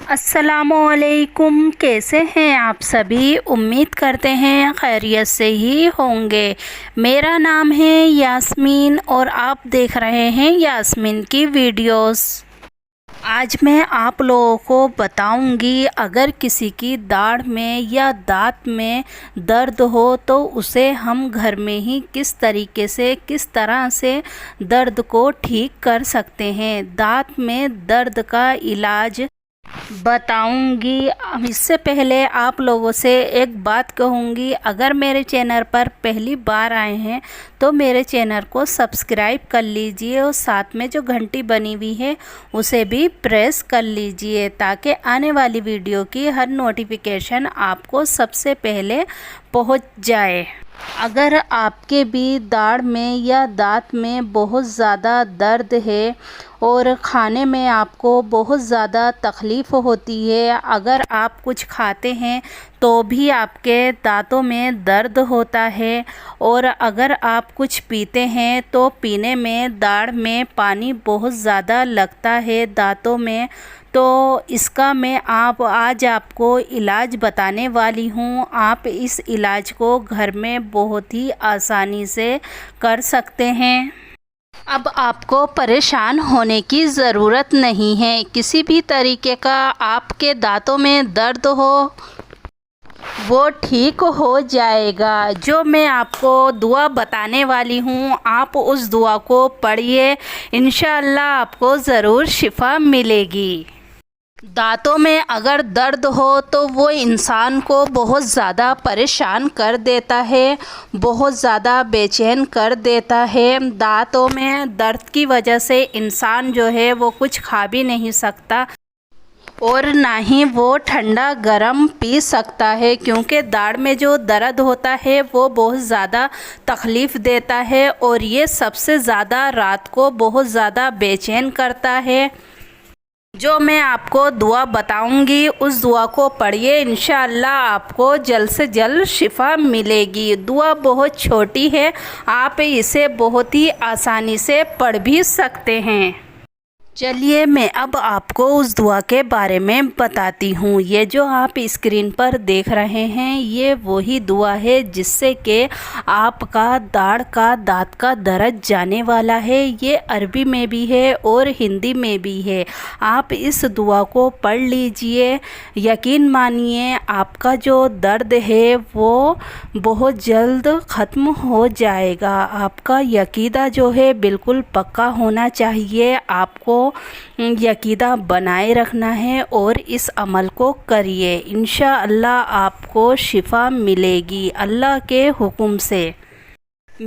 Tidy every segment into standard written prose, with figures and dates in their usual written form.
السلام علیکم، کیسے ہیں آپ سبھی؟ امید کرتے ہیں خیریت سے ہی ہوں گے۔ میرا نام ہے یاسمین اور آپ دیکھ رہے ہیں یاسمین کی ویڈیوز۔ آج میں آپ لوگوں کو بتاؤں گی اگر کسی کی داڑھ میں یا دانت میں درد ہو تو اسے ہم گھر میں ہی کس طریقے سے کس طرح سے درد کو ٹھیک کر سکتے ہیں۔ دانت میں درد کا علاج بتاؤں گی۔ اس سے پہلے آپ لوگوں سے ایک بات کہوں گی، اگر میرے چینل پر پہلی بار آئے ہیں تو میرے چینل کو سبسکرائب کر لیجئے اور ساتھ میں جو گھنٹی بنی ہوئی ہے اسے بھی پریس کر لیجئے تاکہ آنے والی ویڈیو کی ہر نوٹیفیکیشن آپ کو سب سے پہلے پہنچ جائے۔ اگر آپ کے بھی داڑھ میں یا دانت میں بہت زیادہ درد ہے اور کھانے میں آپ کو بہت زیادہ تکلیف ہوتی ہے، اگر آپ کچھ کھاتے ہیں تو بھی آپ کے دانتوں میں درد ہوتا ہے، اور اگر آپ کچھ پیتے ہیں تو پینے میں داڑھ میں پانی بہت زیادہ لگتا ہے دانتوں میں، تو اس کا میں آج آپ کو علاج بتانے والی ہوں۔ آپ اس علاج کو گھر میں بہت ہی آسانی سے کر سکتے ہیں۔ اب آپ کو پریشان ہونے کی ضرورت نہیں ہے۔ کسی بھی طریقے کا آپ کے دانتوں میں درد ہو وہ ٹھیک ہو جائے گا۔ جو میں آپ کو دعا بتانے والی ہوں آپ اس دعا کو پڑھیے، انشاءاللہ آپ کو ضرور شفا ملے گی۔ دانتوں میں اگر درد ہو تو وہ انسان کو بہت زیادہ پریشان کر دیتا ہے، بہت زیادہ بے چین کر دیتا ہے۔ دانتوں میں درد کی وجہ سے انسان جو ہے وہ کچھ کھا بھی نہیں سکتا اور نہ ہی وہ ٹھنڈا گرم پی سکتا ہے، کیونکہ داڑھ میں جو درد ہوتا ہے وہ بہت زیادہ تکلیف دیتا ہے اور یہ سب سے زیادہ رات کو بہت زیادہ بے چین کرتا ہے۔ جو میں آپ کو دعا بتاؤں گی اس دعا کو پڑھیے، انشاءاللہ آپ کو جلد سے جلد شفا ملے گی۔ دعا بہت چھوٹی ہے، آپ اسے بہت ہی آسانی سے پڑھ بھی سکتے ہیں۔ چلیے میں اب آپ کو اس دعا کے بارے میں بتاتی ہوں۔ یہ جو آپ اسکرین پر دیکھ رہے ہیں یہ وہی دعا ہے جس سے کہ آپ کا داڑھ کا دانت کا درد جانے والا ہے۔ یہ عربی میں بھی ہے اور ہندی میں بھی ہے۔ آپ اس دعا کو پڑھ لیجئے، یقین مانیے آپ کا جو درد ہے وہ بہت جلد ختم ہو جائے گا۔ آپ کا عقیدہ جو ہے بالکل پکا ہونا چاہیے، آپ کو عقیدہ بنائے رکھنا ہے اور اس عمل کو کریے، انشاءاللہ آپ کو شفا ملے گی اللہ کے حکم سے۔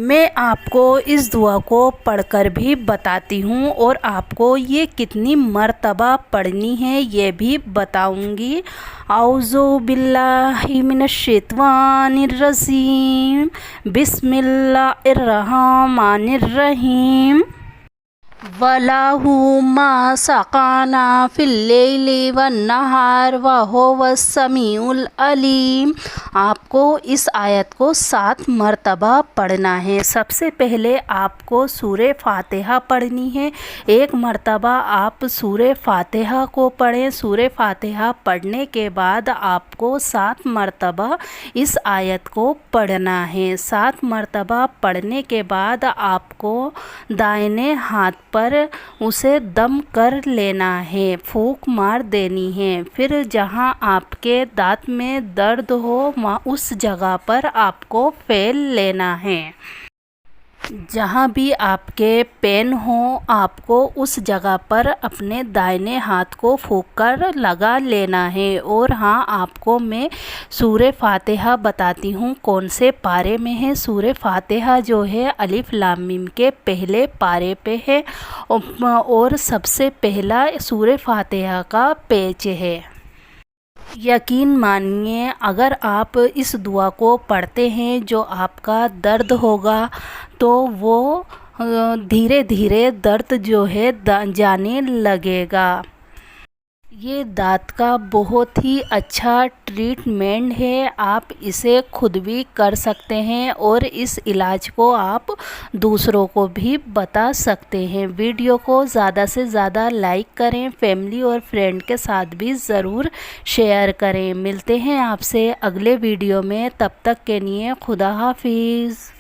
میں آپ کو اس دعا کو پڑھ کر بھی بتاتی ہوں اور آپ کو یہ کتنی مرتبہ پڑھنی ہے یہ بھی بتاؤں گی۔ اعوذ باللہ من الشیطان الرجیم، بسم اللہ الرحمن الرحیم۔ وَلَهُ مَا سَكَنَ فِي اللَّيْلِ وَالنَّهَارِ وَهُوَ السَّمِيعُ الْعَلِيمُ۔ آپ کو اس آیت کو 7 مرتبہ پڑھنا ہے۔ سب سے پہلے آپ کو سورہ فاتحہ پڑھنی ہے۔ 1 مرتبہ آپ سورہ فاتحہ کو پڑھیں۔ سورہ فاتحہ پڑھنے کے بعد آپ کو 7 مرتبہ اس آیت کو پڑھنا ہے۔ 7 مرتبہ پڑھنے کے بعد آپ کو دائنے ہاتھ پر اسے دم کر لینا ہے، پھونک مار دینی ہے، پھر جہاں آپ کے دانت میں درد ہو اس جگہ پر آپ کو پھیل لینا ہے۔ جہاں بھی آپ کے پین ہو آپ کو اس جگہ پر اپنے دائنے ہاتھ کو پھونک کر لگا لینا ہے۔ اور ہاں آپ کو میں سورہ فاتحہ بتاتی ہوں کون سے پارے میں ہے۔ سورہ فاتحہ جو ہے الف لام میم کے پہلے پارے پہ ہے اور سب سے پہلا سورہ فاتحہ کا پیج ہے۔ یقین مانیے اگر آپ اس دعا کو پڑھتے ہیں جو آپ کا درد ہوگا تو وہ دھیرے دھیرے درد جو ہے جانے لگے گا۔ یہ دانت کا بہت ہی اچھا ٹریٹمنٹ ہے، آپ اسے خود بھی کر سکتے ہیں اور اس علاج کو آپ دوسروں کو بھی بتا سکتے ہیں۔ ویڈیو کو زیادہ سے زیادہ لائک کریں، فیملی اور فرینڈ کے ساتھ بھی ضرور شیئر کریں۔ ملتے ہیں آپ سے اگلے ویڈیو میں، تب تک کے لیے خدا حافظ۔